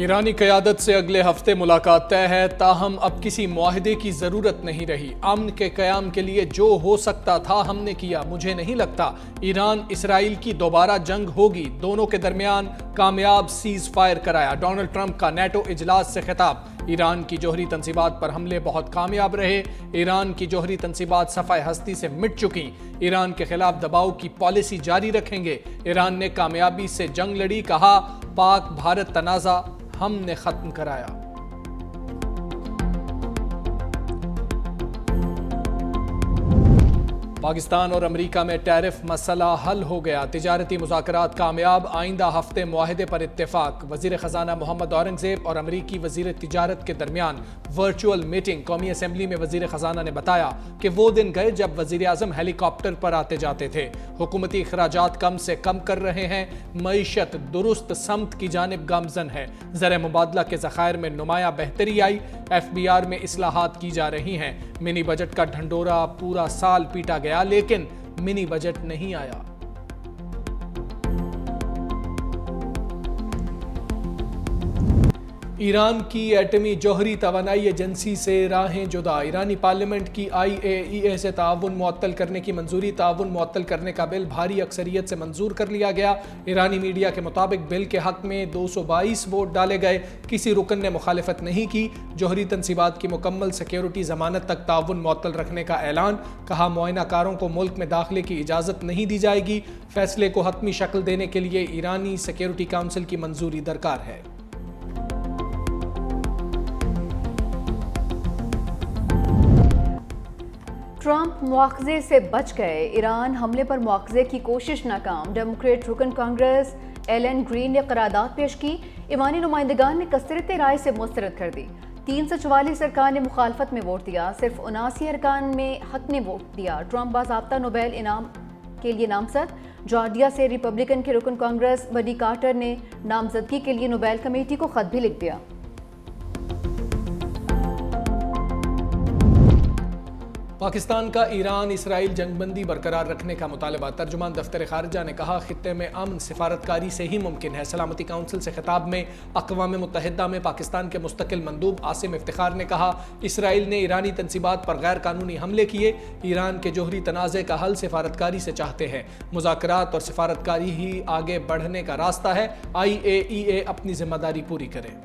ईरानी क़यादत से अगले हफ्ते मुलाकात तय है, ताहम अब किसी मुआहदे की ज़रूरत नहीं रही। अमन के क़याम के लिए जो हो सकता था हमने किया। मुझे नहीं लगता ईरान इसराइल की दोबारा जंग होगी। दोनों के दरमियान कामयाब सीज़ फायर कराया। डोनाल्ड ट्रंप का नेटो इजलास से खिताब। ईरान की जौहरी तंसीबात पर हमले बहुत कामयाब रहे। ईरान की जौहरी तंसीबात सफ़ाए हस्ती से मिट चुकी। ईरान के खिलाफ दबाव की पॉलिसी जारी रखेंगे। ईरान ने कामयाबी से जंग लड़ी। कहा, पाक भारत तनाज़ा हमने खत्म कराया। पाकिस्तान और अमेरिका में टैरिफ मसला हल हो गया। तिजारती मुज़ाकरात कामयाब। आइंदा हफ्ते मुआहदे पर इत्तेफाक। वज़ीर ख़जाना मोहम्मद औरंगज़ेब और अमरीकी वज़ीर तिजारत के दरमियान वर्चुअल मीटिंग। कौमी असम्बली में वज़ीर ख़जाना ने बताया कि वो दिन गए जब वज़ीर आज़म हेलीकॉप्टर पर आते जाते थे। हुकूमती अखराजात कम से कम कर रहे हैं। मईशत दुरुस्त समत की जानिब गामजन है। ज़र मुबादला के ज़खायर में नुमाया बेहतरी आई। FBR में इस्लाहात की जा रही हैं। मिनी बजट का ढंडोरा पूरा साल पीटा गया, लेकिन मिनी बजट नहीं आया। ईरान की एटमी जौहरी तवानाई एजेंसी से राहें जुदा। ईरानी पार्लियामेंट की IAEA से ताउन मुअत्तल करने की मंजूरी। ताउन मुअत्तल करने का बिल भारी अक्सरियत से मंजूर कर लिया गया। ईरानी मीडिया के मुताबिक बिल के हक में 222 वोट डाले गए। किसी रुकन ने मुखालिफत नहीं की। जौहरी तंसीबात की मुकम्मल सिक्योरिटी जमानत तक ताउन मुअत्तल रखने का ऐलान। कहा, मुआयनाकारों को मुल्क में दाखिले की इजाज़त नहीं दी जाएगी। फैसले को हतमी शक्ल देने के लिए ईरानी सिक्योरिटी काउंसिल की मंजूरी दरकार है। ट्रंप मुआखजे से बच गए। ईरान हमले पर मुआखजे की कोशिश नाकाम। डेमोक्रेट रुकन कांग्रेस एलन ग्रीन ने करारदाद पेश की। ईरानी नुमाइंदगान ने कसरत राय से मुस्तरद कर दी। 344 अरकान ने मुखालफत में वोट दिया। सिर्फ 79 अरकान में हक ने वोट दिया। ट्रंप बाज़ाब्ता नोबेल इनाम के लिए नामजद। जॉर्जिया से रिपब्लिकन के रुकन कांग्रेस बडी कार्टर ने नामजदगी के लिए नोबेल कमेटी को खत भी लिख दिया। पाकिस्तान का ईरान इसराइल जंगबंदी बरकरार रखने का मुतालबा। तर्जुमान दफ्तर खारजा ने कहा, खित्ते में अमन सिफारतकारी से ही मुमकिन है। सलामती काउंसिल से खिताब में अक़वाम मुत्तहिदा में पाकिस्तान के मुस्तकिल मंदूब आसिम इफ्तिखार ने कहा, इसराइल ने ईरानी तंसीबात पर गैर कानूनी हमले किए। ईरान के जौहरी तनाज़े का हल सिफारतकारी से चाहते हैं। मुज़ाकरात और सिफारतकारी ही आगे बढ़ने का रास्ता है। IAEA अपनी जिम्मेदारी पूरी करे।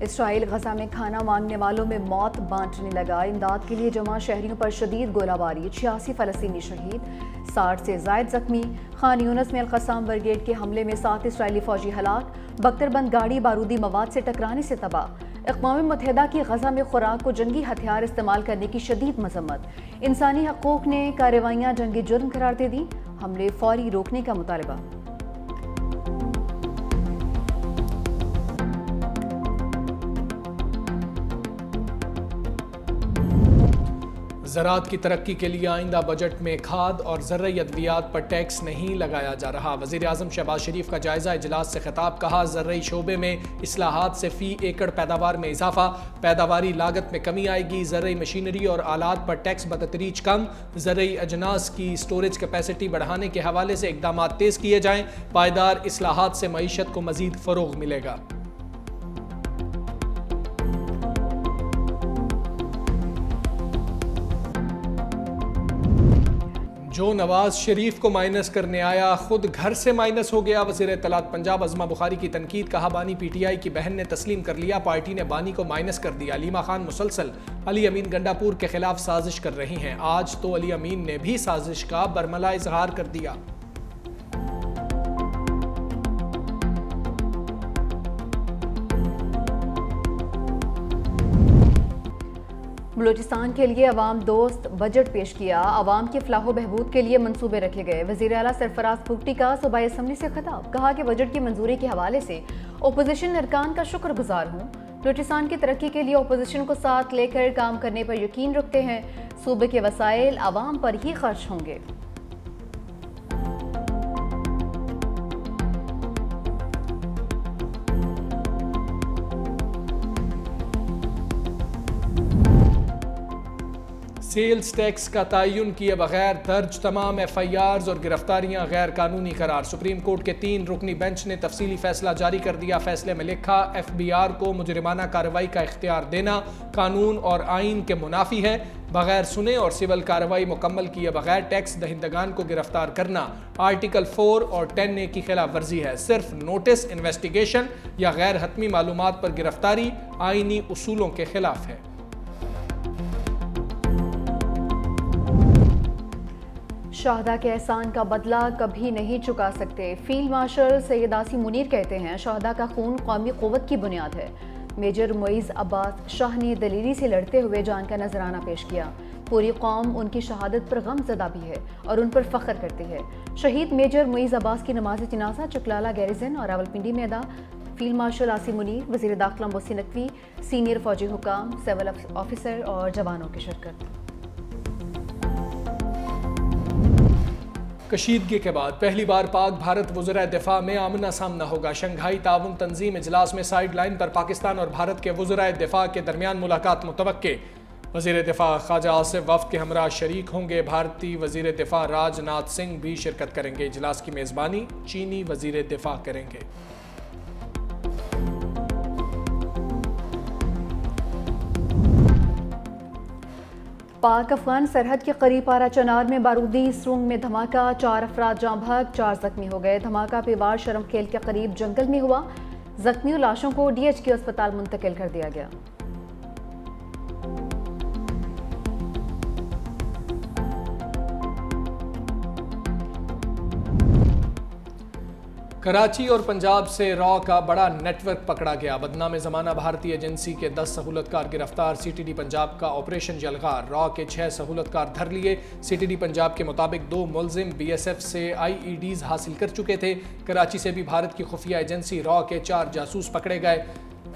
इसराइल गजा में खाना मांगने वालों में मौत बांटने लगा। इमदाद के लिए जमा शहरियों पर शदीद गोलाबारी। 86 फ़लस्तीनी शहीद, 60 से ज़ायद जख्मी। खान यूनस में अल-क़स्साम ब्रिगेड के हमले में 7 इसराइली फौजी हलाक। बख्तरबंद गाड़ी बारूदी मवाद से टकराने से तबाह। अक़वाम मुत्तहिदा की गजा में खुराक को जंगी हथियार इस्तेमाल करने की शदीद मजम्मत। इंसानी हकूक़ ने कार्रवाइयाँ जंगी जुर्म करार दे दी। हमले फौरी रोकने का मुतालबा। ज़राअत की तरक्की के लिए आइंदा बजट में खाद और ज़र्री अद्वियात पर टैक्स नहीं लगाया जा रहा। वज़ीर आज़म शहबाज शरीफ का जायज़ा इजलास से खिताब। कहा, ज़र्री शोबे में इस्लाहात से फ़ी एकड़ पैदावार में इजाफा। पैदावारी लागत में कमी आएगी। ज़र्री मशीनरी और आलात पर टैक्स बतदरीज कम। ज़र्री अजनास की स्टोरेज कैपेसिटी बढ़ाने के हवाले से इक़दाम तेज़ किए जाएँ। पायदार इस्लाहात से मईशत को मज़ीद फ़रोग़ मिलेगा। जो नवाज शरीफ को माइनस करने आया खुद घर से माइनस हो गया। वज़ीर इत्तलात पंजाब अज़मा बुखारी की तनकीद। कहा, बानी PTI की बहन ने तस्लीम कर लिया, पार्टी ने बानी को माइनस कर दिया। अलीमा खान मुसलसल अली अमीन गंडापुर के खिलाफ साजिश कर रही हैं। आज तो अली अमीन ने भी साजिश का बरमला इजहार कर दिया। बलूचिस्तान के लिए अवाम दोस्त बजट पेश किया। अवाम की फलाह बहबूद के लिए मंसूबे रखे गए। वज़ीर आला सरफराज भुगटी का सूबाई असम्बली से खिताब। कहा कि बजट की मंजूरी के हवाले से ओपोजिशन अरकान का शुक्रगुजार हूँ। बलूचिस्तान की तरक्की के लिए ओपोजिशन को साथ लेकर काम करने पर यकीन रखते हैं। सूबे के वसाइल अवाम पर ही खर्च होंगे। सेल्स टैक्स का तयन किए बगैर दर्ज तमाम FIRs और गिरफ्तारियां गैर कानूनी करार। सुप्रीम कोर्ट के 3 रुकनी बेंच ने तफसीली फैसला जारी कर दिया। फैसले में लिखा, FBR को मुजरिमाना कार्रवाई का इख्तियार देना कानून और आइन के मुनाफी है। बगैर सुने और सिविल कार्रवाई मुकम्मल किए बगैर टैक्स दहिंदगान को गिरफ्तार करना आर्टिकल 4 और 10A की खिलाफ वर्जी है। सिर्फ नोटिस, इन्वेस्टिगेशन या गैर हतमी मालूमात पर गिरफ्तारी आइनी उसूलों के खिलाफ है। शहदा के एहसान का बदला कभी नहीं चुका सकते। फील्ड मार्शल सैयद आसिम मुनीर कहते हैं, शहदा का खून कौमी क़ुव्वत की बुनियाद है। मेजर मुइज़ अब्बास शाह ने दलेरी से लड़ते हुए जान का नजराना पेश किया। पूरी कौम उनकी शहादत पर गमज़दा भी है और उन पर फ़ख्र करती है। शहीद मेजर मुइज़ अब्बास की नमाज जनाजा चकलाला गैरिजन और रावलपिंडी में अदा। फील्ड मार्शल आसिम मुनीर, वज़ीर दाखिला मोहसिन नकवी, सीनियर फौजी हुकाम, सिविल ऑफिसर और जवानों की शिरकत। कशीदगी के बाद पहली बार पाक भारत वज़राए दिफा में आमना सामना होगा। शंघाई ताउन तंजीम इजलास में साइड लाइन पर पाकिस्तान और भारत के वज़राए दिफा के दरमियान मुलाकात मुतवक्के। वज़ीर दिफा ख्वाजा आसिफ वफ़द के हमरा शरीक होंगे। भारतीय वज़ीर दिफा राजनाथ सिंह भी शिरकत करेंगे। इजलास की मेज़बानी चीनी वज़ीर दिफा करेंगे। पाक अफगान सरहद के करीब पारा चनार में बारूदी सुरंग में धमाका, 4 अफराद जाँ भाग, 4 जख्मी हो गए। धमाका पेवार शरमखेल के करीब जंगल में हुआ। जख्मी लाशों को DHQ अस्पताल मुंतकिल कर दिया गया। कराची और पंजाब से रॉ का बड़ा नेटवर्क पकड़ा गया। बदनाम ज़माना भारतीय एजेंसी के 10 सहूलतकार गिरफ्तार। CTD पंजाब का ऑपरेशन जलगार, रॉ के 6 सहूलतकार धर लिए। CTD पंजाब के मुताबिक 2 मुलजिम BSF से IEDs हासिल कर चुके थे। कराची से भी भारत की खुफिया एजेंसी रॉ के 4 जासूस पकड़े गए।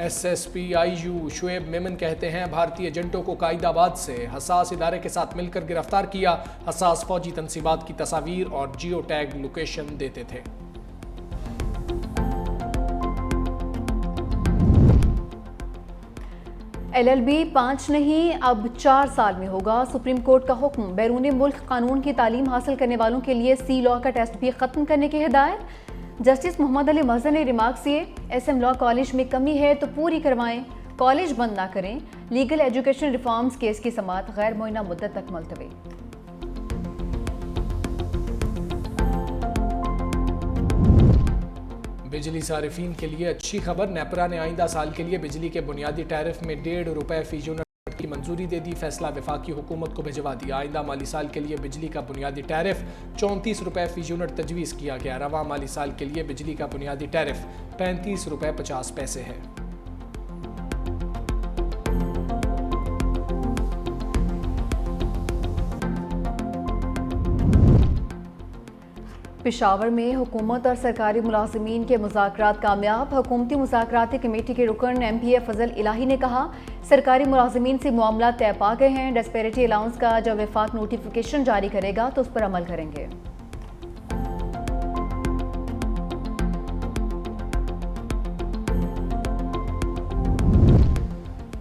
SSP IU शुएब मेमन कहते हैं, भारतीय एजेंटों को कायदाबाद से हसास इदारे के साथ मिलकर गिरफ्तार किया। हसास फौजी तनसीबात की तस्वीर और जियो टैग लोकेशन देते थे। LLB 5 नहीं अब 4 साल में होगा। सुप्रीम कोर्ट का हुक्म। बैरून मुल्क कानून की तालीम हासिल करने वालों के लिए C लॉ का टेस्ट भी खत्म करने की हिदायत। जस्टिस मोहम्मद अली महजन ने रिमार्क्स दिए, SM लॉ कॉलेज में कमी है तो पूरी करवाएं, कॉलेज बंद ना करें। लीगल एजुकेशन रिफॉर्म्स केस की समाअत गैर मुअय्यना मुद्दत तक मुलतवी। बिजली सारिफीन के लिए अच्छी खबर। नेपरा ने आइंदा साल के लिए बिजली के बुनियादी टैरिफ में 1.5 रुपये फी यूनिट की मंजूरी दे दी। फैसला वफाकी हुकूमत को भिजवा दिया। आइंदा माली साल के लिए बिजली का बुनियादी टैरिफ 34 रुपये फी यूनिट तजवीज़ किया गया। रवा माली साल के लिए बिजली का बुनियादी टैरिफ 35 रुपये 50 पैसे है। पेशावर में हुकूमत और सरकारी मुलाजिमीन के मुज़ाकरात कामयाब। हुकूमती मुज़ाकराती कमेटी के रुकन MPA फजल इलाही ने कहा, सरकारी मुलाजिमीन से मामला तय पा गए हैं। डिस्पैरिटी अलाउंस का जब वफाक नोटिफिकेशन जारी करेगा तो उस पर अमल करेंगे।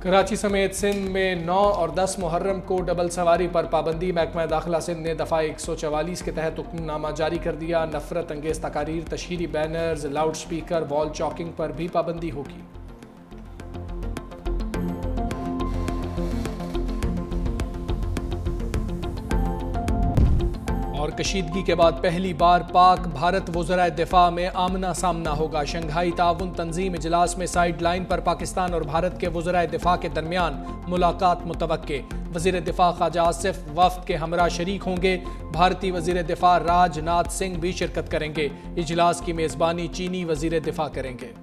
कराची समेत सिंध में 9 और 10 मुहर्रम को डबल सवारी पर पाबंदी। महकमा दाखिला सिंध ने दफ़ा 144 के तहत हुक्मनामा जारी कर दिया। नफरत अंगेज तकारीर, तशहीरी banners, loud speaker, wall chalking पर भी पाबंदी होगी। और कशीदगी के बाद पहली बार पाक भारत वज़राए दिफा में आमना सामना होगा। शंघाई ताउन तंजीम इजलास में साइड लाइन पर पाकिस्तान और भारत के वज़राए दिफा के दरमियान मुलाकात मुतवक्के। वज़ीर दिफा ख्वाजा आसिफ वफ़द के हमरा शरीक होंगे। भारतीय वज़ीर दिफा राजनाथ सिंह भी शिरकत करेंगे। इजलास की मेज़बानी चीनी वज़ीर दिफा करेंगे।